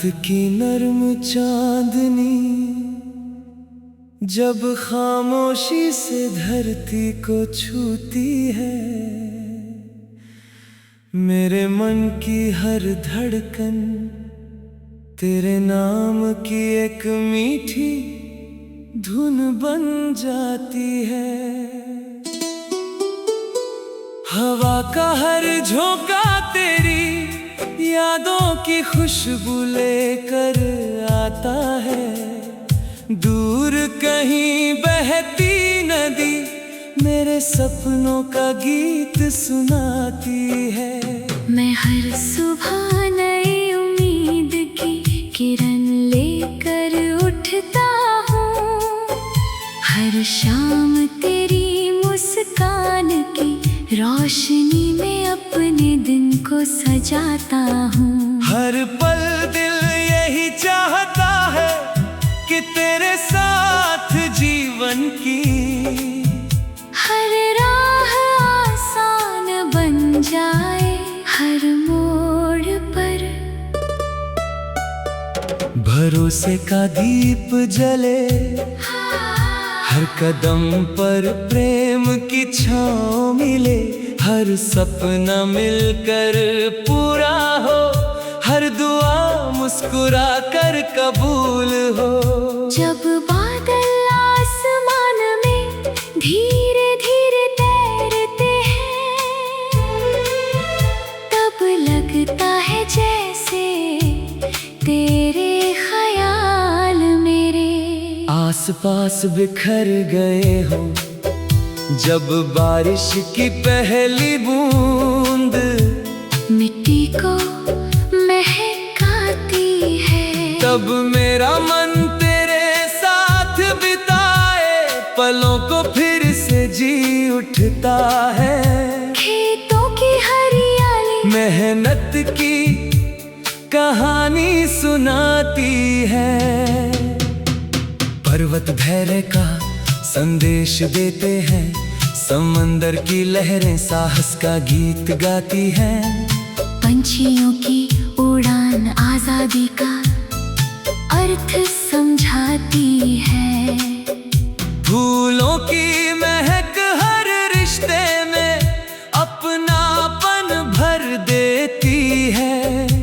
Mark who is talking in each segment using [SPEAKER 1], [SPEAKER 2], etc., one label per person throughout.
[SPEAKER 1] रात की नर्म चांदनी जब खामोशी से धरती को छूती है, मेरे मन की हर धड़कन तेरे नाम की एक मीठी धुन बन जाती है। हवा का हर झोंका तेरी यादों की खुशबू लेकर आता है। दूर कहीं बहती नदी मेरे सपनों का गीत सुनाती है।
[SPEAKER 2] मैं हर सुबह नई उम्मीद की किरण लेकर उठता हूँ। हर शाम तेरी मुस्कान की रोशनी में अपने दिन को सजाता हूँ।
[SPEAKER 1] हर पल दिल यही चाहता है कि तेरे साथ जीवन की
[SPEAKER 2] हर राह आसान बन जाए। हर मोड़ पर
[SPEAKER 1] भरोसे का दीप जले, हर कदम पर प्रेम की छाँव मिले। हर सपना मिलकर पूरा हो, हर दुआ मुस्कुरा कर कबूल हो।
[SPEAKER 2] जब बादल आसमान में धीरे धीरे तैरते हैं, तब लगता है जैसे तेरे ख्याल मेरे
[SPEAKER 1] आसपास बिखर गए हो। जब बारिश की पहली बूंद
[SPEAKER 2] मिट्टी को महकाती है,
[SPEAKER 1] तब मेरा मन तेरे साथ बिताए पलों को फिर से जी उठता है।
[SPEAKER 2] खेतों की हरियाली
[SPEAKER 1] मेहनत की कहानी सुनाती है। पर्वत धैर्य का संदेश देते हैं, समंदर की लहरें साहस का गीत गाती हैं।
[SPEAKER 2] पंछियों की उड़ान आजादी का अर्थ समझाती है।
[SPEAKER 1] फूलों की महक हर रिश्ते में अपनापन भर देती है।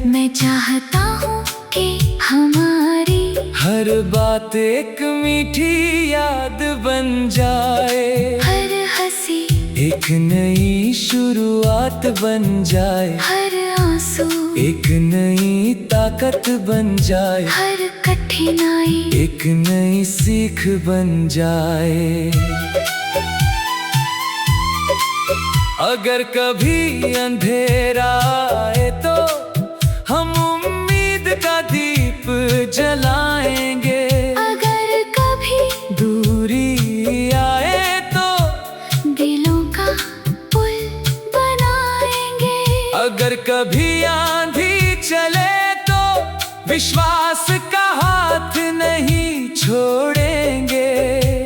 [SPEAKER 2] मैं चाहता हूँ कि हमारी
[SPEAKER 1] हर बात एक मीठी याद बन जाए।
[SPEAKER 2] हर हंसी
[SPEAKER 1] एक नई शुरुआत बन जाए।
[SPEAKER 2] हर आंसू
[SPEAKER 1] एक नई ताकत बन जाए।
[SPEAKER 2] हर कठिनाई
[SPEAKER 1] एक नई सीख बन जाए। अगर कभी अंधेरा आए तो हम उम्मीद का दीप जलाएंगे।
[SPEAKER 2] अगर कभी
[SPEAKER 1] दूरी आए तो
[SPEAKER 2] दिलों का पुल बनाएंगे।
[SPEAKER 1] अगर कभी आंधी चले तो विश्वास का हाथ नहीं छोड़ेंगे।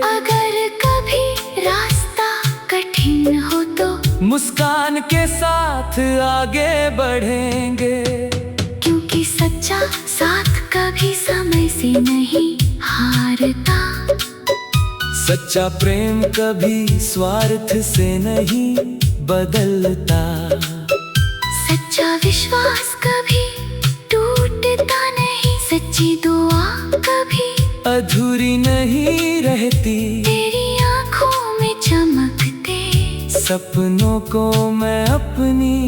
[SPEAKER 2] अगर कभी रास्ता कठिन हो तो
[SPEAKER 1] मुस्कान के साथ आगे बढ़ेंगे।
[SPEAKER 2] क्योंकि सच्चा साथ कभी समय से नहीं हारता।
[SPEAKER 1] सच्चा प्रेम कभी स्वार्थ से नहीं बदलता।
[SPEAKER 2] सच्चा विश्वास कभी टूटता नहीं। सच्ची दुआ कभी
[SPEAKER 1] अधूरी नहीं रहती।
[SPEAKER 2] तेरी आंखों में चमकते
[SPEAKER 1] सपनों को मैं अपनी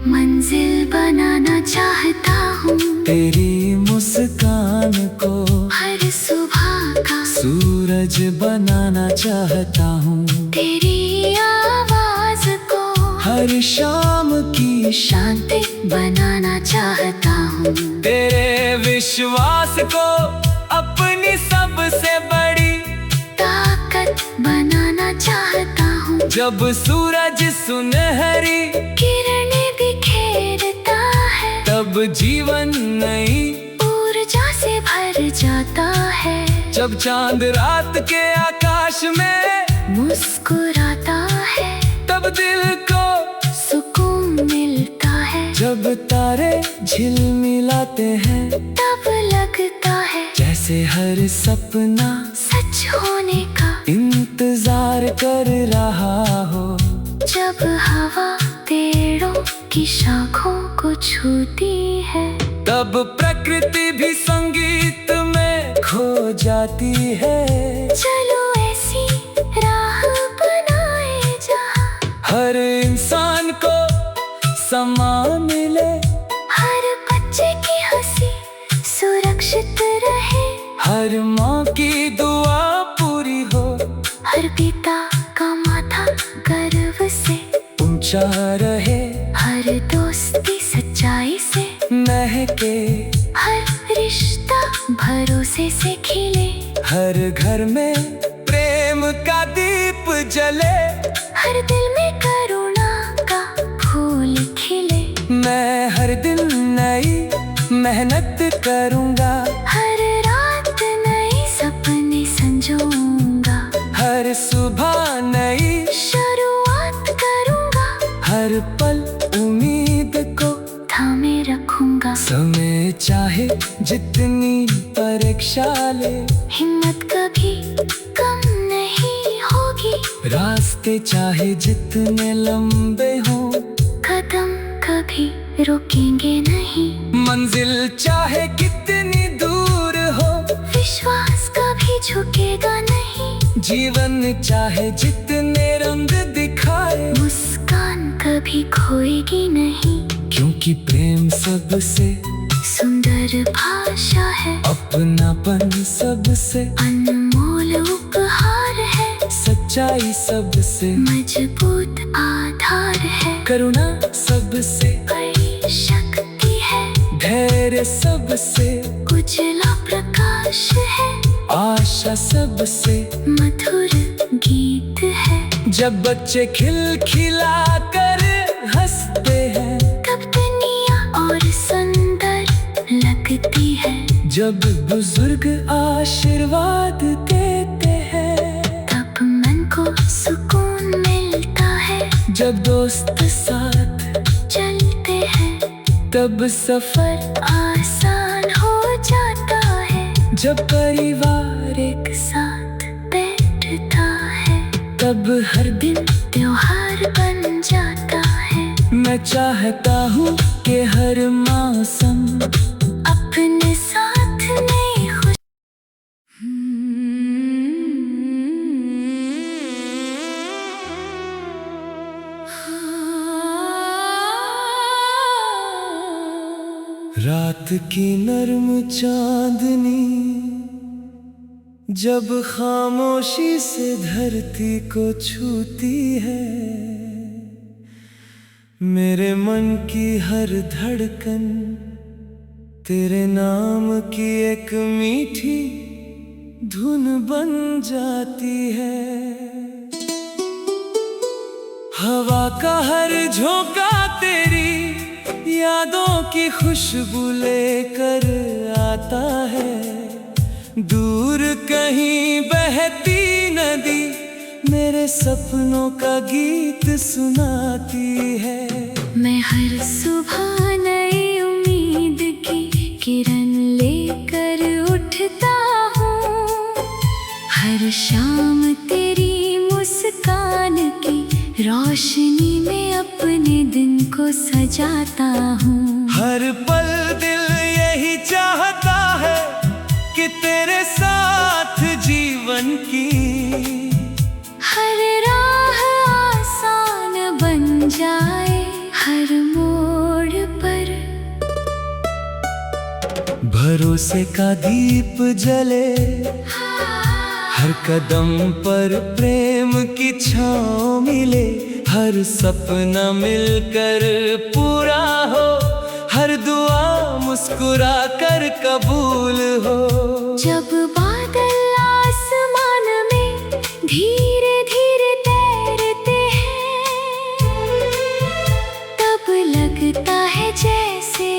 [SPEAKER 2] मंजिल बनाना चाहता हूँ।
[SPEAKER 1] तेरी मुस्कान को
[SPEAKER 2] हर सुबह का
[SPEAKER 1] सूरज बनाना चाहता हूँ।
[SPEAKER 2] तेरी आवाज को
[SPEAKER 1] हर शाम की
[SPEAKER 2] शांति बनाना चाहता हूँ।
[SPEAKER 1] तेरे विश्वास को अपनी सबसे बड़ी
[SPEAKER 2] ताकत बनाना चाहता हूँ।
[SPEAKER 1] जब सूरज सुनहरी
[SPEAKER 2] किरणें बिखेरता है,
[SPEAKER 1] तब जीवन नई
[SPEAKER 2] ऊर्जा से भर जाता है।
[SPEAKER 1] जब चांद रात के आकाश में
[SPEAKER 2] मुस्कुराता है,
[SPEAKER 1] तब दिल को
[SPEAKER 2] सुकून मिलता है।
[SPEAKER 1] जब जब तारे झिलमिलाते हैं
[SPEAKER 2] तब लगता है
[SPEAKER 1] जैसे हर सपना
[SPEAKER 2] सच होने का
[SPEAKER 1] इंतजार कर रहा हो।
[SPEAKER 2] जब हवा पेड़ों की शाखों को छूती है
[SPEAKER 1] तब प्रकृति भी संगीत में खो जाती है।
[SPEAKER 2] चलो ऐसी राह बनाए जहाँ
[SPEAKER 1] हर इंसान को सम्मान मिले,
[SPEAKER 2] हर बच्चे की हंसी सुरक्षित रहे,
[SPEAKER 1] हर माँ की दुआ पूरी हो,
[SPEAKER 2] हर पिता का माथा गर्व से
[SPEAKER 1] ऊंचा रहे,
[SPEAKER 2] हर दोस्ती सच्चाई से
[SPEAKER 1] महके,
[SPEAKER 2] हर रिश्ता भरोसे से खिले,
[SPEAKER 1] हर घर में प्रेम का दीप जले,
[SPEAKER 2] हर दिल में करुणा का फूल खिले।
[SPEAKER 1] मैं हर दिन नई मेहनत करूँगा,
[SPEAKER 2] हर रात नए सपने संजोऊंगा,
[SPEAKER 1] हर सुबह नई
[SPEAKER 2] शुरुआत करूंगा,
[SPEAKER 1] हर पल उम्मीद को
[SPEAKER 2] थामे रखूंगा।
[SPEAKER 1] समय चाहे जितनी परीक्षा ले,
[SPEAKER 2] हिम्मत कभी कम नहीं होगी,
[SPEAKER 1] रास्ते चाहे जितने लंबे हों,
[SPEAKER 2] कदम कभी रुकेंगे नहीं,
[SPEAKER 1] मंजिल चाहे कितनी दूर हो,
[SPEAKER 2] विश्वास कभी झुकेगा नहीं,
[SPEAKER 1] जीवन चाहे जितने रंग दिखाए,
[SPEAKER 2] मुस्कान कभी खोएगी नहीं,
[SPEAKER 1] क्योंकि प्रेम सबसे
[SPEAKER 2] सुंदर भाषा है,
[SPEAKER 1] अपनापन सबसे
[SPEAKER 2] अनमोल उपहार है,
[SPEAKER 1] सच्चाई सबसे
[SPEAKER 2] मजबूत आधार है,
[SPEAKER 1] करुणा सबसे
[SPEAKER 2] बड़ी शक्ति है,
[SPEAKER 1] धैर्य सबसे
[SPEAKER 2] उजला प्रकाश है,
[SPEAKER 1] आशा सबसे
[SPEAKER 2] मधुर गीत है।
[SPEAKER 1] जब बच्चे खिलखिला कर हंसते हैं,
[SPEAKER 2] तब दुनिया और सुंदर लगती है,
[SPEAKER 1] जब बुजुर्ग आशीर्वाद देते हैं,
[SPEAKER 2] तब मन को सुकून मिलता है,
[SPEAKER 1] जब दोस्त साथ
[SPEAKER 2] चलते हैं,
[SPEAKER 1] तब सफर
[SPEAKER 2] आसान हो जाता है,
[SPEAKER 1] जब परिवार
[SPEAKER 2] एक साथ बैठता है,
[SPEAKER 1] तब हर दिन
[SPEAKER 2] त्योहार बन जाता है।
[SPEAKER 1] मैं चाहता हूँ कि हर मौसम
[SPEAKER 2] अपने साथ नई खुश
[SPEAKER 1] रात की नर्म चांदनी जब खामोशी से धरती को छूती है, मेरे मन की हर धड़कन तेरे नाम की एक मीठी धुन बन जाती है। हवा का हर झोंका तेरी यादों की खुशबू लेकर आता है, दूर कहीं बहती नदी मेरे सपनों का गीत सुनाती है।
[SPEAKER 2] मैं हर सुबह नई उम्मीद की किरण लेकर उठता हूँ, हर शाम तेरी मुस्कान की रोशनी में अपने दिन को सजाता हूँ।
[SPEAKER 1] हर पल दिल यही चाहता है कि तेरे साथ जीवन की
[SPEAKER 2] हर राह आसान बन जाए, हर मोड़ पर
[SPEAKER 1] भरोसे का दीप जले, हर कदम पर प्रेम की छाँव मिले, हर सपना मिलकर पूरा हो, हर दुआ मुस्कुरा कर कबूल हो।
[SPEAKER 2] जब बादल आसमान में धीरे धीरे तैरते हैं, तब लगता है जैसे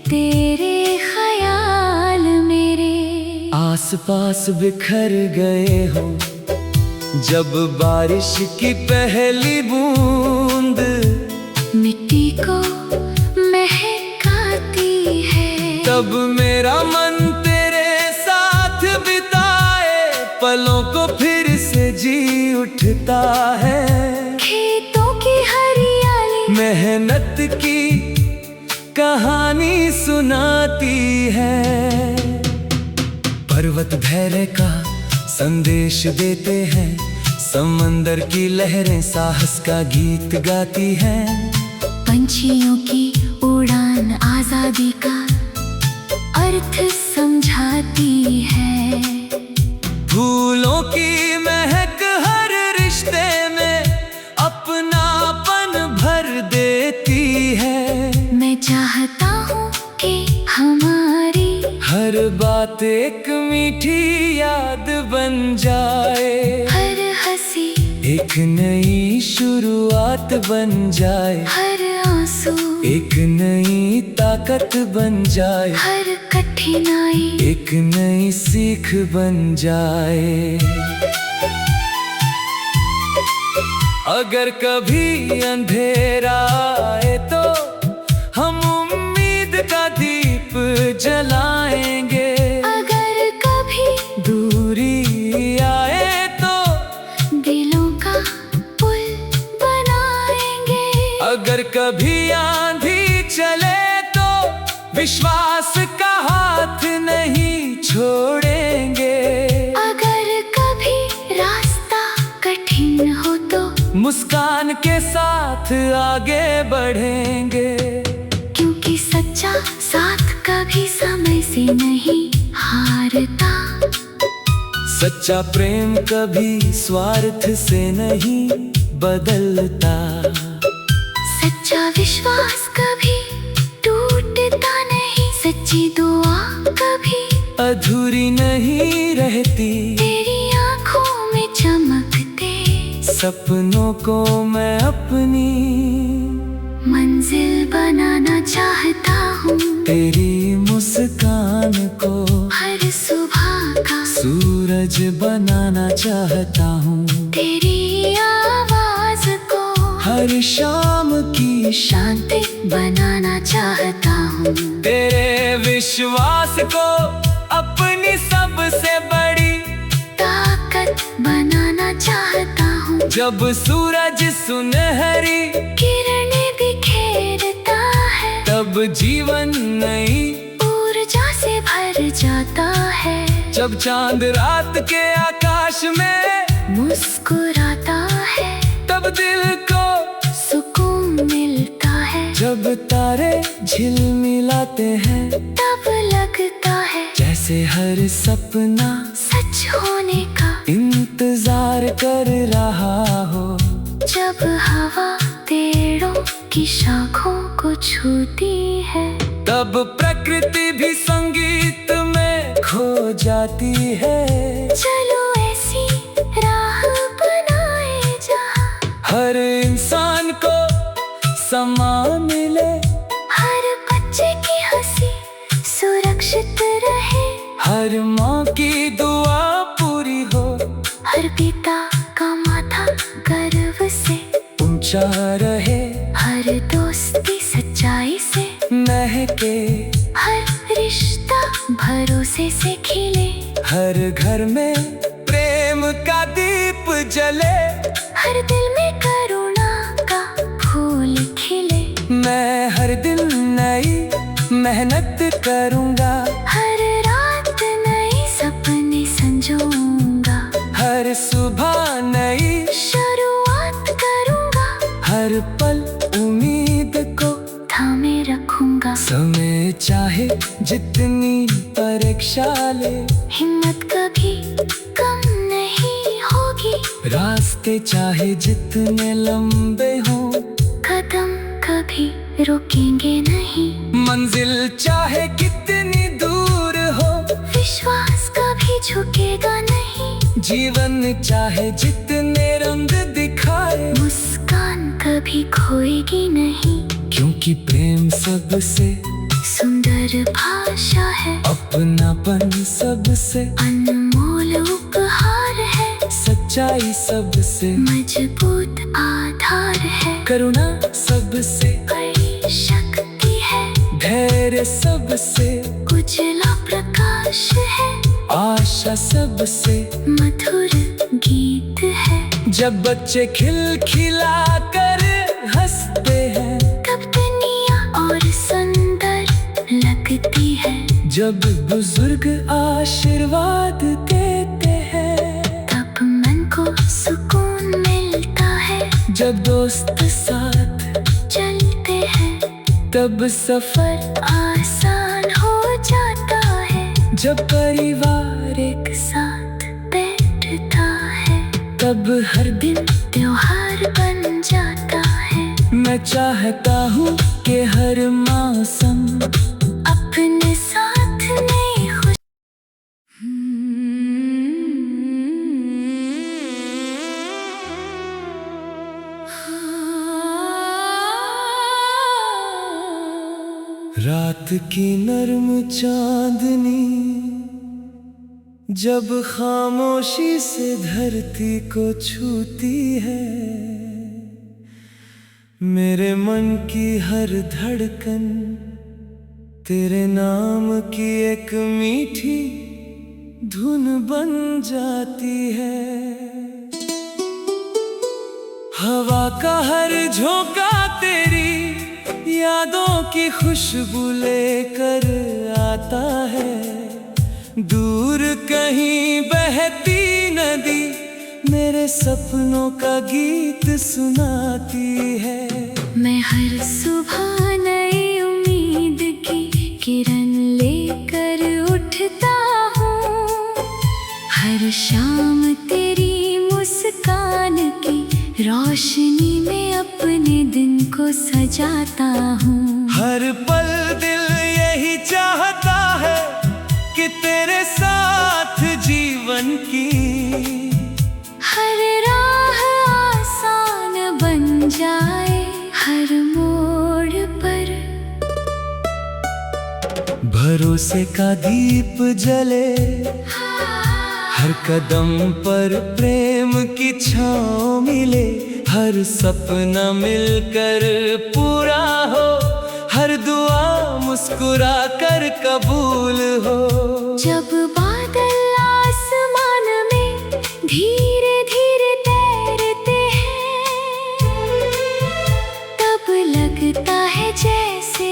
[SPEAKER 2] तेरे ख्याल मेरे
[SPEAKER 1] आसपास बिखर गए हो, जब बारिश की पहली बूंद
[SPEAKER 2] मिट्टी को महकाती है।
[SPEAKER 1] तब मेरा मन तेरे साथ बिताए पलों को फिर से जी उठता है।
[SPEAKER 2] खेतों की हरियाली
[SPEAKER 1] मेहनत की कहानी सुनाती है। पर्वत धैर्य का संदेश देते हैं, समंदर की लहरें साहस का गीत गाती हैं।
[SPEAKER 2] पंछियों की उड़ान आजादी का अर्थ समझाती है।
[SPEAKER 1] फूलों की महक हर रिश्ते में अपनापन भर देती है।
[SPEAKER 2] मैं चाहता हूँ कि हमारी
[SPEAKER 1] हर बात एक मीठी याद बन जाए,
[SPEAKER 2] हर हंसी
[SPEAKER 1] एक नई शुरुआत बन जाए,
[SPEAKER 2] हर आंसू
[SPEAKER 1] एक नई ताकत बन जाए,
[SPEAKER 2] हर कठिनाई
[SPEAKER 1] एक नई सीख बन जाए। अगर कभी अंधेरा आए तो हम उम्मीद का दीप जलाएंगे।
[SPEAKER 2] अगर कभी
[SPEAKER 1] दूरी आए तो
[SPEAKER 2] दिलों का पुल बनाएंगे।
[SPEAKER 1] अगर कभी आंधी चले तो विश्वास का हाथ नहीं छोड़ेंगे।
[SPEAKER 2] अगर कभी रास्ता कठिन हो तो
[SPEAKER 1] मुस्कान के साथ आगे बढ़ेंगे।
[SPEAKER 2] क्योंकि सच्चा साथ कभी समय से नहीं हारता।
[SPEAKER 1] सच्चा प्रेम कभी स्वार्थ से नहीं बदलता।
[SPEAKER 2] सच्चा विश्वास कभी टूटता नहीं। सच्ची दुआ कभी
[SPEAKER 1] अधूरी नहीं रहती।
[SPEAKER 2] तेरी आंखों में चमकते
[SPEAKER 1] सपनों को मैं अपनी
[SPEAKER 2] मंजिल बनाना चाहता हूँ।
[SPEAKER 1] तेरी मुस्कान को
[SPEAKER 2] हर सुबह का
[SPEAKER 1] सूरज बनाना चाहता हूँ।
[SPEAKER 2] तेरी आवाज को
[SPEAKER 1] हर शाम की
[SPEAKER 2] शांति बनाना चाहता हूँ।
[SPEAKER 1] तेरे विश्वास को अपनी सबसे बड़ी
[SPEAKER 2] ताकत बनाना चाहता हूँ।
[SPEAKER 1] जब सूरज सुनहरी
[SPEAKER 2] किरणें बिखेरता है
[SPEAKER 1] तब जीवन नई
[SPEAKER 2] ऊर्जा से भर जाता है।
[SPEAKER 1] जब चांद रात के आकाश में
[SPEAKER 2] मुस्कुराता है
[SPEAKER 1] तब दिल को
[SPEAKER 2] सुकून मिलता है।
[SPEAKER 1] जब तारे झिलमिलाते हैं
[SPEAKER 2] तब लगता है
[SPEAKER 1] जैसे हर सपना
[SPEAKER 2] सच होने का
[SPEAKER 1] इंतजार कर रहा हो।
[SPEAKER 2] जब हवा पेड़ों की शाखों को छूती है
[SPEAKER 1] तब प्रकृति भी संगीत में खो जाती है।
[SPEAKER 2] चलो ऐसी राह बनाए जहाँ
[SPEAKER 1] हर इंसान को सम्मान मिले,
[SPEAKER 2] हर बच्चे की हंसी सुरक्षित रहे,
[SPEAKER 1] हर माँ की दुआ पूरी हो,
[SPEAKER 2] हर पिता का माथा गर्व से
[SPEAKER 1] ऊंचा रहे,
[SPEAKER 2] हर दोस्ती सच्चाई से
[SPEAKER 1] महके,
[SPEAKER 2] हर रिश्ता भरोसे से खिले,
[SPEAKER 1] हर घर में प्रेम का दीप जले,
[SPEAKER 2] हर दिल में करुणा का फूल खिले।
[SPEAKER 1] मैं हर दिन नई मेहनत करूँगा,
[SPEAKER 2] हर रात नए सपने संजोऊंगा,
[SPEAKER 1] हर सुबह नई
[SPEAKER 2] शुरुआत करूंगा,
[SPEAKER 1] हर पल उम्मीद को
[SPEAKER 2] थामे रखूंगा।
[SPEAKER 1] समय चाहे जितनी परीक्षा ले,
[SPEAKER 2] हिम्मत कभी कम नहीं होगी,
[SPEAKER 1] रास्ते चाहे जितने लंबे हों,
[SPEAKER 2] कदम कभी रुकेंगे नहीं,
[SPEAKER 1] मंजिल चाहे कितनी दूर हो,
[SPEAKER 2] विश्वास कभी झुकेगा नहीं,
[SPEAKER 1] जीवन चाहे जितने रंग दिखाए,
[SPEAKER 2] मुस्कान कभी खोएगी नहीं।
[SPEAKER 1] क्योंकि प्रेम सबसे
[SPEAKER 2] सुंदर भाषा है,
[SPEAKER 1] अपनापन सबसे
[SPEAKER 2] अनमोल उपहार है,
[SPEAKER 1] सच्चाई सबसे
[SPEAKER 2] मजबूत आधार है,
[SPEAKER 1] करुणा सबसे
[SPEAKER 2] बड़ी शक्ति है।
[SPEAKER 1] धैर्य सबसे
[SPEAKER 2] उजला प्रकाश है,
[SPEAKER 1] आशा सबसे
[SPEAKER 2] मधुर गीत है।
[SPEAKER 1] जब बच्चे खिलखिला कर हंसते हैं,
[SPEAKER 2] तब दुनिया और सुंदर लगती है।
[SPEAKER 1] जब बुजुर्ग आशीर्वाद देते हैं,
[SPEAKER 2] तब मन को सुकून मिलता है।
[SPEAKER 1] जब दोस्त साथ
[SPEAKER 2] चलते हैं,
[SPEAKER 1] तब सफर
[SPEAKER 2] आसान हो जाता है।
[SPEAKER 1] जब परिवार
[SPEAKER 2] एक साथ बैठता है,
[SPEAKER 1] तब हर दिन
[SPEAKER 2] त्योहार बन जाता है।
[SPEAKER 1] मैं चाहता हूँ कि हर मौसम
[SPEAKER 2] अपने साथ नई खुश
[SPEAKER 1] रात की नर्म चांदनी जब खामोशी से धरती को छूती है, मेरे मन की हर धड़कन तेरे नाम की एक मीठी धुन बन जाती है। हवा का हर झोंका तेरी यादों की खुशबू लेकर आता है। दूर कहीं बहती नदी मेरे सपनों का गीत सुनाती है।
[SPEAKER 2] मैं हर सुबह नई उम्मीद की किरण लेकर उठता हूँ। हर शाम तेरी मुस्कान की रोशनी में अपने दिन को सजाता हूँ।
[SPEAKER 1] हर पल दिल यही चाहता है कि तेरे साथ जीवन की
[SPEAKER 2] हर राह आसान बन जाए। हर मोड़ पर
[SPEAKER 1] भरोसे का दीप जले, हर कदम पर प्रेम की छाँव मिले। हर सपना मिलकर पूरा हो, हर दुआ मुस्कुरा कर कबूल हो।
[SPEAKER 2] जब बादल आसमान में धीरे धीरे तैरते हैं, तब लगता है जैसे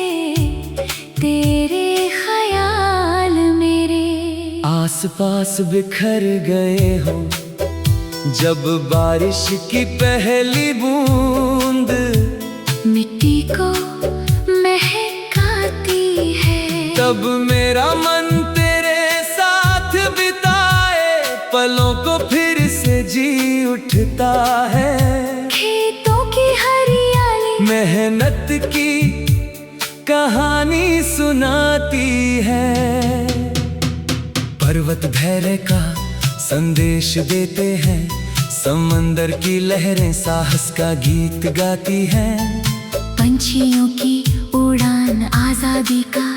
[SPEAKER 2] तेरे ख्याल मेरे
[SPEAKER 1] आसपास बिखर गए हो। जब बारिश की पहली बूंद
[SPEAKER 2] मिट्टी को महकाती है,
[SPEAKER 1] तब मेरा मन तेरे साथ बिताए पलों को फिर से जी उठता है।
[SPEAKER 2] खेतों की हरियाली
[SPEAKER 1] मेहनत की कहानी सुनाती है। पर्वत धैर्य का संदेश देते हैं, समंदर की लहरें साहस का गीत गाती हैं।
[SPEAKER 2] पंछियों की उड़ान आजादी का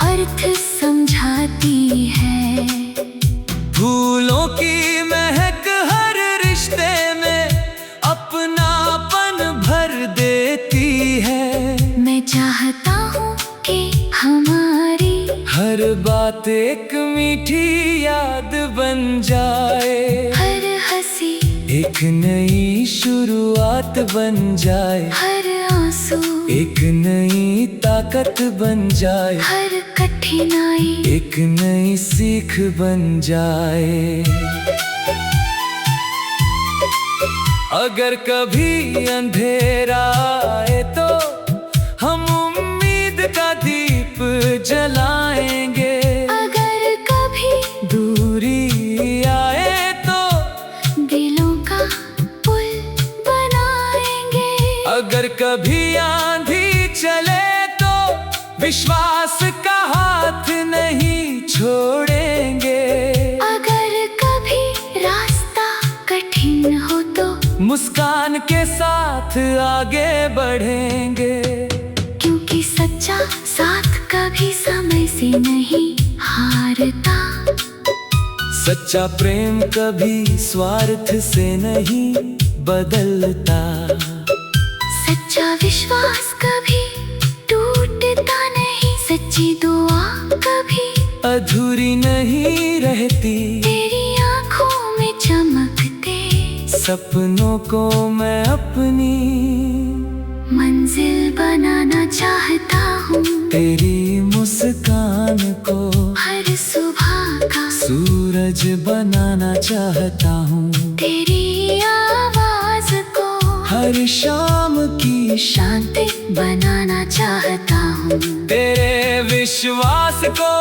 [SPEAKER 2] अर्थ समझाती है।
[SPEAKER 1] फूलों की महक हर रिश्ते में अपनापन भर देती है।
[SPEAKER 2] मैं चाहता हूँ कि हमारी
[SPEAKER 1] हर बात एक मीठी याद बन जाए।
[SPEAKER 2] हर हंसी
[SPEAKER 1] एक नई शुरुआत बन जाए।
[SPEAKER 2] हर आंसू
[SPEAKER 1] एक नई ताकत बन जाए।
[SPEAKER 2] हर कठिनाई
[SPEAKER 1] एक नई सीख बन जाए। अगर कभी अंधेरा आए तो हम उम्मीद का दीप जलाएंगे।
[SPEAKER 2] अगर कभी
[SPEAKER 1] दूरी आए तो
[SPEAKER 2] दिलों का पुल बनाएंगे।
[SPEAKER 1] अगर कभी आंधी चले तो विश्वास का हाथ नहीं छोड़ेंगे।
[SPEAKER 2] अगर कभी रास्ता कठिन हो तो
[SPEAKER 1] मुस्कान के साथ आगे बढ़ेंगे।
[SPEAKER 2] क्योंकि सच्चा साथ कभी समय से नहीं हारता।
[SPEAKER 1] सच्चा प्रेम कभी स्वार्थ से नहीं बदलता।
[SPEAKER 2] सच्चा विश्वास कभी टूटता सच्ची दुआ कभी
[SPEAKER 1] अधूरी नहीं रहती।
[SPEAKER 2] तेरी आंखों में चमकते
[SPEAKER 1] सपनों को मैं अपनी
[SPEAKER 2] मंजिल बनाना चाहता हूँ।
[SPEAKER 1] तेरी मुस्कान को
[SPEAKER 2] हर सुबह का
[SPEAKER 1] सूरज बनाना चाहता हूँ।
[SPEAKER 2] तेरी आवाज को
[SPEAKER 1] हर शाम की
[SPEAKER 2] शांति बनाना चाहता हूँ।
[SPEAKER 1] तेरे विश्वास को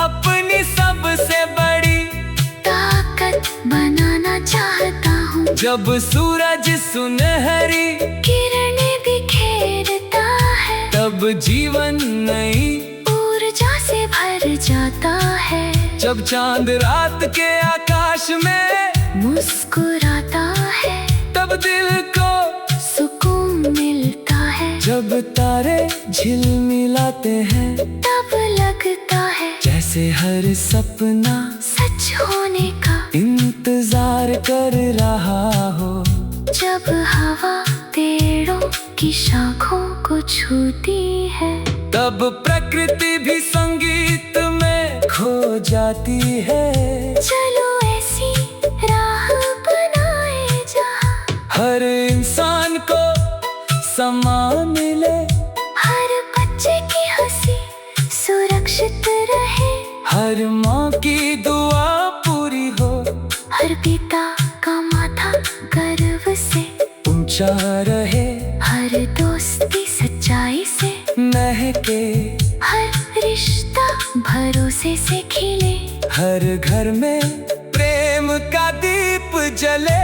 [SPEAKER 1] अपनी सबसे बड़ी
[SPEAKER 2] ताकत बनाना चाहता हूँ।
[SPEAKER 1] जब सूरज सुनहरी
[SPEAKER 2] किरणें बिखेरता है
[SPEAKER 1] तब जीवन नई
[SPEAKER 2] ऊर्जा से भर जाता है।
[SPEAKER 1] जब चांद रात के आकाश में
[SPEAKER 2] मुस्कुराता है
[SPEAKER 1] तब दिल को
[SPEAKER 2] सुकून मिलता है।
[SPEAKER 1] जब तारे झिलमिलाते हैं
[SPEAKER 2] तब लगता है
[SPEAKER 1] जैसे हर सपना
[SPEAKER 2] सच होने का
[SPEAKER 1] इंतजार कर रहा हो।
[SPEAKER 2] जब हवा पेड़ों की शाखों को छूती है
[SPEAKER 1] तब प्रकृति भी संगीत में खो जाती है।
[SPEAKER 2] चलो ऐसी राह बनाए जहाँ
[SPEAKER 1] हर इंसान को सम्मान मिले,
[SPEAKER 2] हर बच्चे की हंसी सुरक्षित रहे,
[SPEAKER 1] हर माँ की दुआ पूरी हो,
[SPEAKER 2] हर पिता का माथा गर्व से
[SPEAKER 1] ऊंचा रहे,
[SPEAKER 2] हर दोस्ती सच्चाई से
[SPEAKER 1] महके,
[SPEAKER 2] हर रिश्ता भरोसे से खिले,
[SPEAKER 1] हर घर में प्रेम का दीप जले,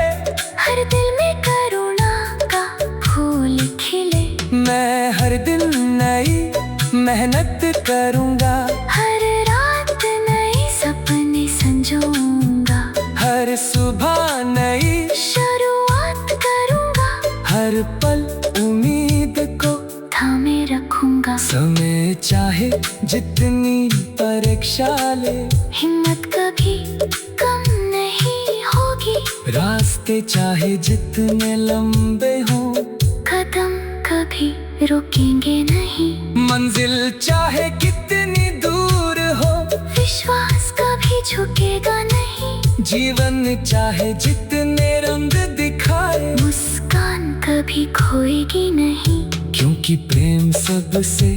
[SPEAKER 2] हर दिल में करुणा का फूल खिले।
[SPEAKER 1] मैं हर दिन नई मेहनत करूँगा,
[SPEAKER 2] हर रात नए सपने संजोऊंगा,
[SPEAKER 1] हर सुबह नई
[SPEAKER 2] शुरुआत करूंगा,
[SPEAKER 1] हर पल उम्मीद को
[SPEAKER 2] थामे रखूंगा।
[SPEAKER 1] समय चाहे जितनी परीक्षा ले,
[SPEAKER 2] हिम्मत कभी कम नहीं होगी,
[SPEAKER 1] रास्ते चाहे जितने लंबे हों,
[SPEAKER 2] कदम कभी रुकेंगे नहीं,
[SPEAKER 1] मंजिल चाहे कितनी दूर हो,
[SPEAKER 2] विश्वास कभी झुकेगा नहीं,
[SPEAKER 1] जीवन चाहे जितने रंग दिखाए,
[SPEAKER 2] मुस्कान कभी खोएगी नहीं,
[SPEAKER 1] क्योंकि प्रेम सबसे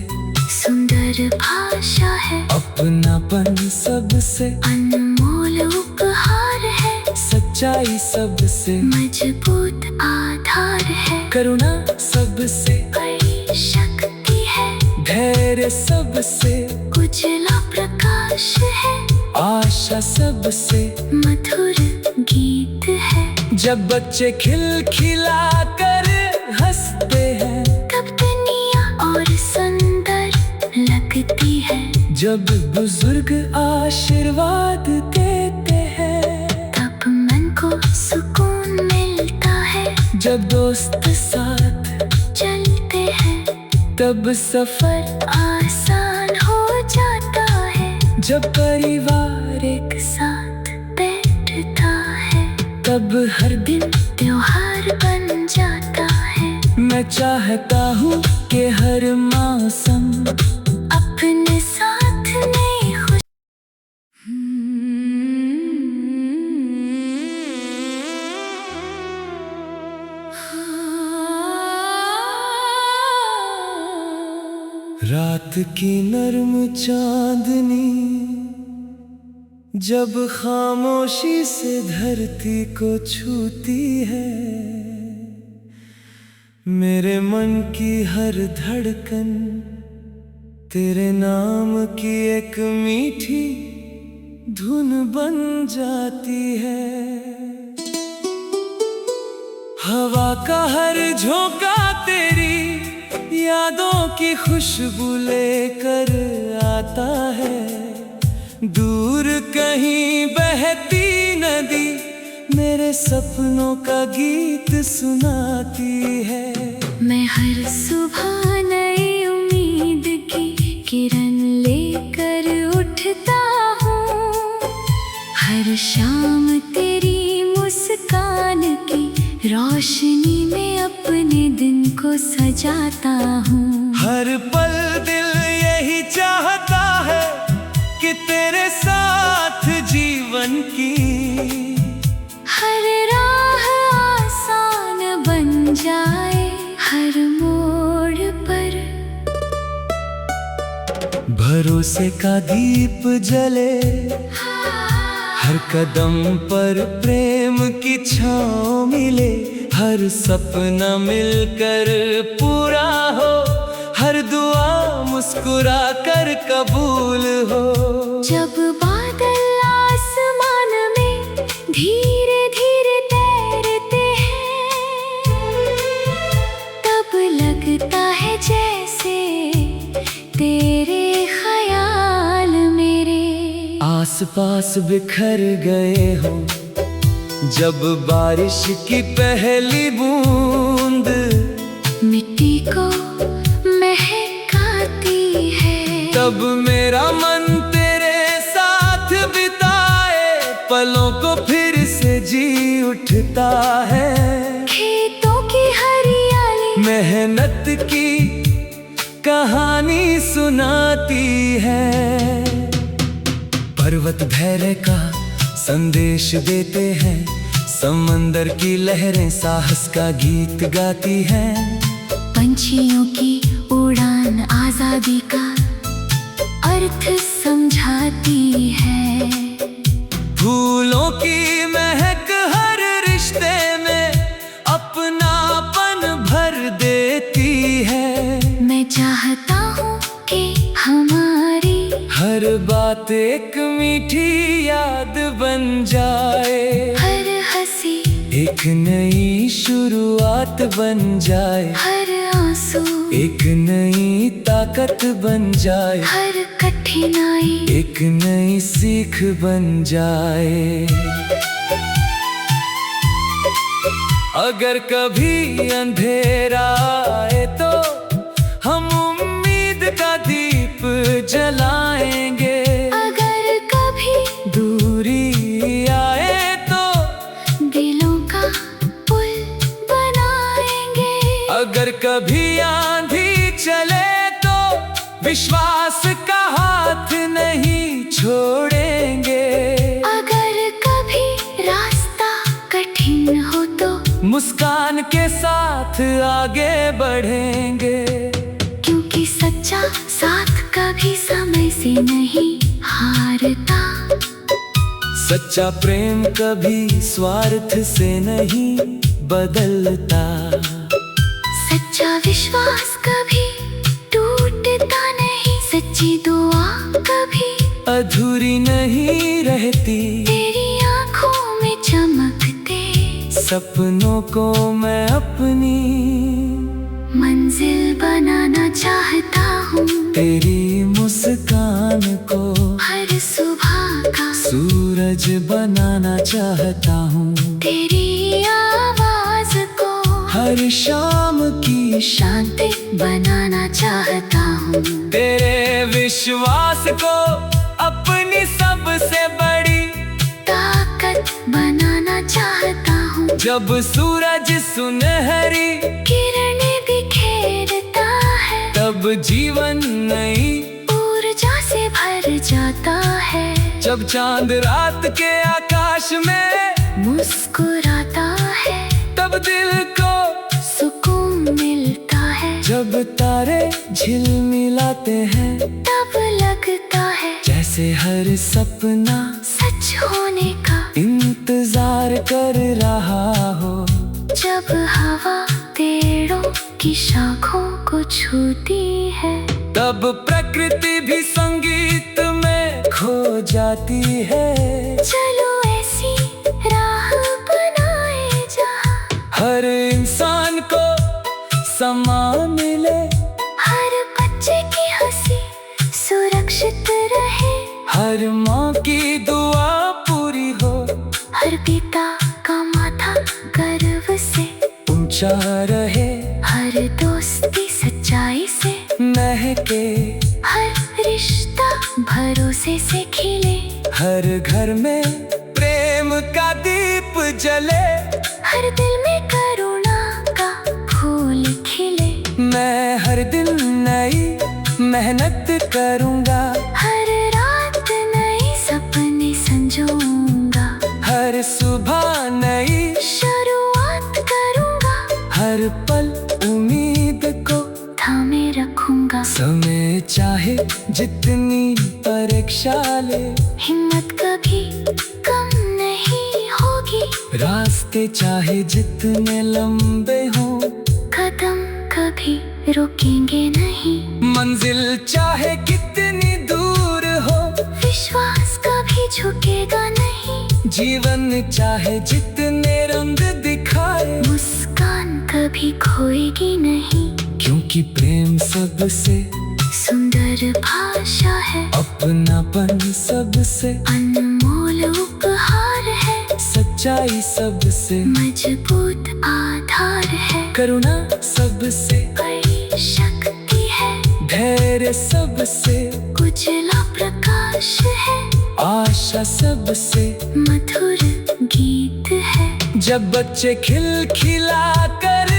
[SPEAKER 2] सुंदर भाषा है,
[SPEAKER 1] अपनापन सबसे
[SPEAKER 2] अनमोल उपहार है,
[SPEAKER 1] सच्चाई सबसे
[SPEAKER 2] मजबूत आधार है,
[SPEAKER 1] करुणा सबसे
[SPEAKER 2] बड़ी शक्ति है,
[SPEAKER 1] धैर्य सबसे
[SPEAKER 2] उजला प्रकाश है,
[SPEAKER 1] आशा सबसे
[SPEAKER 2] मधुर गीत है।
[SPEAKER 1] जब बच्चे खिलखिला कर हंसते हैं
[SPEAKER 2] तब दुनिया और सुंदर लगती है,
[SPEAKER 1] जब बुजुर्ग आशीर्वाद देते हैं
[SPEAKER 2] तब मन को सुकून मिलता है,
[SPEAKER 1] जब दोस्त साथ
[SPEAKER 2] चलते हैं
[SPEAKER 1] तब सफर
[SPEAKER 2] आसान हो जाता है,
[SPEAKER 1] जब परिवार
[SPEAKER 2] एक साथ बैठता है
[SPEAKER 1] तब हर दिन
[SPEAKER 2] त्योहार बन जाता है।
[SPEAKER 1] मैं चाहता हूँ कि हर मौसम
[SPEAKER 2] अपने साथ नई खुश
[SPEAKER 1] रात की नर्म चांदनी जब खामोशी से धरती को छूती है, मेरे मन की हर धड़कन तेरे नाम की एक मीठी धुन बन जाती है। हवा का हर झोंका तेरी यादों की खुशबू लेकर आता है, दूर कहीं बहती नदी मेरे सपनों का गीत सुनाती है।
[SPEAKER 2] मैं हर सुबह नई उम्मीद की किरण लेकर उठता हूँ, हर शाम तेरी मुस्कान की रोशनी में अपने दिन को सजाता हूँ।
[SPEAKER 1] हर पल दिल यही यही चाहता है कि तेरे साथ जीवन की
[SPEAKER 2] हर राह आसान बन जाए, हर मोड़ पर
[SPEAKER 1] भरोसे का दीप जले, हर कदम पर प्रेम की छाँव मिले, हर सपना मिलकर पूरा हो, हर दुआ मुस्कुरा कर कबूल हो।
[SPEAKER 2] जब बादल आसमान में धीरे धीरे तैरते हैं, तब लगता है जैसे तेरे ख्याल मेरे
[SPEAKER 1] आसपास बिखर गए हो। जब बारिश की पहली बूंद
[SPEAKER 2] मिट्टी को महकाती है,
[SPEAKER 1] तब मेरा मन तेरे साथ बिताए पलों को फिर से जी उठता है।
[SPEAKER 2] खेतों की हरियाली
[SPEAKER 1] मेहनत की कहानी सुनाती है, पर्वत धैर्य का संदेश देते हैं, समंदर की लहरें साहस का गीत गाती हैं।
[SPEAKER 2] पंछियों की उड़ान आजादी का अर्थ समझाती है,
[SPEAKER 1] फूलों की महक हर रिश्ते में अपनापन भर देती है।
[SPEAKER 2] मैं चाहता हूँ कि हमारी
[SPEAKER 1] हर बात एक मीठी याद बन जाए,
[SPEAKER 2] हर हंसी
[SPEAKER 1] एक नई शुरुआत बन जाए,
[SPEAKER 2] हर आंसू
[SPEAKER 1] एक नई ताकत बन जाए,
[SPEAKER 2] हर कठिनाई
[SPEAKER 1] एक नई सीख बन जाए। अगर कभी अंधेरा आए तो हम उम्मीद का दीप जलाएंगे,
[SPEAKER 2] अगर कभी
[SPEAKER 1] दूरी आए तो
[SPEAKER 2] दिलों का पुल बनाएंगे,
[SPEAKER 1] अगर कभी आंधी चले तो विश्वास का हाथ नहीं छोड़ेंगे,
[SPEAKER 2] अगर कभी रास्ता कठिन हो तो
[SPEAKER 1] मुस्कान के साथ आगे बढ़ेंगे।
[SPEAKER 2] क्योंकि सच्चा साथ कभी समय से नहीं हारता,
[SPEAKER 1] सच्चा प्रेम कभी स्वार्थ से नहीं बदलता,
[SPEAKER 2] सच्चा विश्वास कभी टूटता नहीं, सच्ची दुआ कभी
[SPEAKER 1] अधूरी नहीं रहती।
[SPEAKER 2] तेरी आंखों में चमकते
[SPEAKER 1] सपनों को मैं अपनी
[SPEAKER 2] मंजिल बनाना चाहता हूँ,
[SPEAKER 1] तेरी मुस्कान को
[SPEAKER 2] हर सुबह का
[SPEAKER 1] सूरज बनाना चाहता हूँ,
[SPEAKER 2] तेरी आवाज को
[SPEAKER 1] हर शाम की
[SPEAKER 2] शांति बनाना चाहता हूँ,
[SPEAKER 1] तेरे विश्वास को अपनी सबसे बड़ी
[SPEAKER 2] ताकत बनाना चाहता हूँ।
[SPEAKER 1] जब सूरज सुनहरी
[SPEAKER 2] किरणें बिखेरता है,
[SPEAKER 1] तब जीवन नई
[SPEAKER 2] ऊर्जा से भर जाता है,
[SPEAKER 1] जब चांद रात के आकाश में
[SPEAKER 2] मुस्कुराता है,
[SPEAKER 1] तब दिल को
[SPEAKER 2] सुकून मिलता है,
[SPEAKER 1] जब तारे झिलमिलाते हैं
[SPEAKER 2] तब लगता है
[SPEAKER 1] जैसे हर सपना
[SPEAKER 2] सच होने का
[SPEAKER 1] इंतजार कर रहा हो।
[SPEAKER 2] जब हवा पेड़ों की शाखों को छूती है,
[SPEAKER 1] तब प्रकृति भी संगीत में खो जाती है।
[SPEAKER 2] चलो ऐसी राह बनाए जहाँ
[SPEAKER 1] हर इंसान को सम्मान मिले,
[SPEAKER 2] हर बच्चे की हंसी सुरक्षित रहे,
[SPEAKER 1] हर माँ की दुआ पूरी हो,
[SPEAKER 2] हर पिता का माथा गर्व से
[SPEAKER 1] ऊंचा रहे,
[SPEAKER 2] हर दोस्ती सच्चाई से
[SPEAKER 1] महके,
[SPEAKER 2] हर रिश्ता भरोसे से खिले,
[SPEAKER 1] हर घर में प्रेम का दीप जले,
[SPEAKER 2] हर दिल में करुणा का फूल खिले।
[SPEAKER 1] मैं हर दिन नई मेहनत करूँगा,
[SPEAKER 2] हर रात नए सपने संजूंगा,
[SPEAKER 1] हर सुबह नई
[SPEAKER 2] शुरुआत करूंगा,
[SPEAKER 1] हर पल उम्मीद को
[SPEAKER 2] थामे रखूंगा।
[SPEAKER 1] समय चाहे जितनी परीक्षा ले,
[SPEAKER 2] हिम्मत कभी कम नहीं होगी,
[SPEAKER 1] रास्ते चाहे जितने लंबे हों,
[SPEAKER 2] कदम कभी रुकेंगे नहीं।
[SPEAKER 1] मंजिल चाहे कितनी दूर हो,
[SPEAKER 2] विश्वास कभी झुकेगा नहीं,
[SPEAKER 1] जीवन चाहे जितने रंग दिखाए,
[SPEAKER 2] मुस्कान कभी खोएगी नहीं।
[SPEAKER 1] क्योंकि प्रेम सबसे
[SPEAKER 2] सुंदर भाषा है,
[SPEAKER 1] अपनापन सबसे
[SPEAKER 2] अनमोल उपहार है,
[SPEAKER 1] सच्चाई सबसे
[SPEAKER 2] मजबूत आधार है,
[SPEAKER 1] करुणा सबसे
[SPEAKER 2] बड़ी शक्ति है,
[SPEAKER 1] धैर्य सबसे
[SPEAKER 2] उजला प्रकाश है,
[SPEAKER 1] आशा सबसे
[SPEAKER 2] मधुर गीत है।
[SPEAKER 1] जब बच्चे खिलखिला कर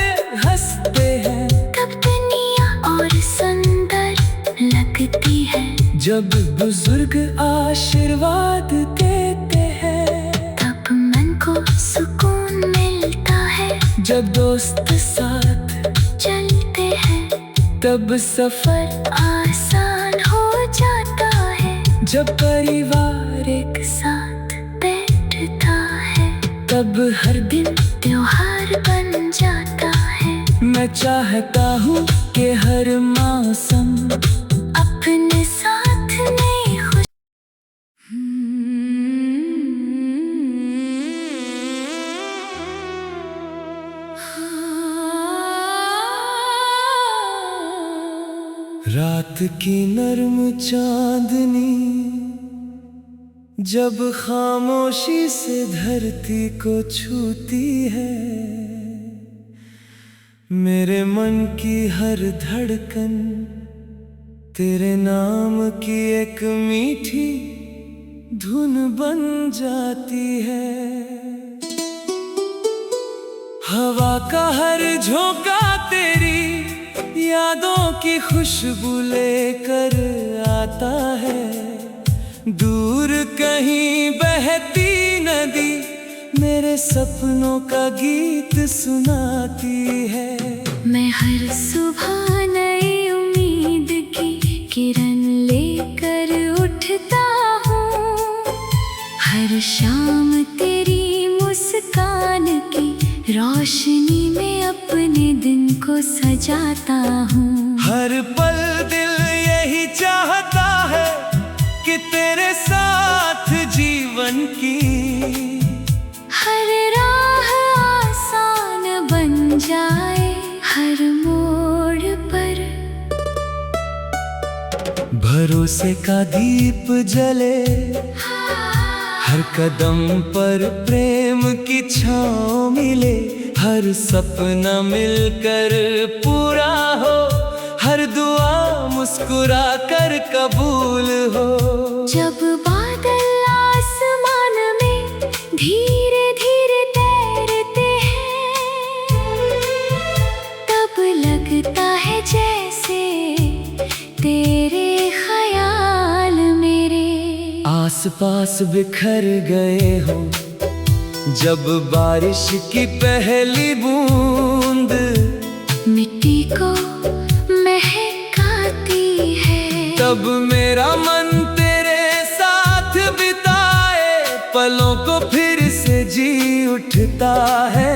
[SPEAKER 1] हंसते हैं,
[SPEAKER 2] तब दुनिया और सुंदर लगती है,
[SPEAKER 1] जब बुजुर्ग आशीर्वाद देते हैं,
[SPEAKER 2] तब मन को सुकून मिलता है,
[SPEAKER 1] जब दोस्त साथ
[SPEAKER 2] चलते हैं,
[SPEAKER 1] तब सफर
[SPEAKER 2] आसान हो जाता है,
[SPEAKER 1] जब परिवार
[SPEAKER 2] एक साथ बैठता है,
[SPEAKER 1] तब हर दिन
[SPEAKER 2] त्योहार बन जाता है।
[SPEAKER 1] मैं चाहता हूँ कि हर मौसम
[SPEAKER 2] अपने साथ नई खुश
[SPEAKER 1] रात की नर्म चांदनी जब खामोशी से धरती को छूती है, मेरे मन की हर धड़कन तेरे नाम की एक मीठी धुन बन जाती है। हवा का हर झोंका तेरी यादों की खुशबू लेकर आता है, दूर कहीं बहती नदी मेरे सपनों का गीत सुनाती है।
[SPEAKER 2] मैं हर सुबह नई उम्मीद की किरण लेकर उठता हूँ, हर शाम तेरी मुस्कान की रोशनी में अपने दिन को सजाता हूँ।
[SPEAKER 1] हर पल दिल यही चाहता है कि तेरे साथ जीवन की
[SPEAKER 2] हर राह आसान बन जाए, हर मोड़ पर
[SPEAKER 1] भरोसे का दीप जले, हर कदम पर प्रेम की छाँव मिले, हर सपना मिलकर पूरा हो, हर दुआ मुस्कुरा कर कबूल हो।
[SPEAKER 2] जब बादल आसमान में धीरे धीरे तैरते हैं, तब लगता है जैसे तेरे ख्याल मेरे
[SPEAKER 1] आसपास बिखर गए हो, जब बारिश की पहली बूंद
[SPEAKER 2] मिट्टी को महकाती है,
[SPEAKER 1] तब मेरा मन तेरे साथ बिताए पलों को फिर से जी उठता है।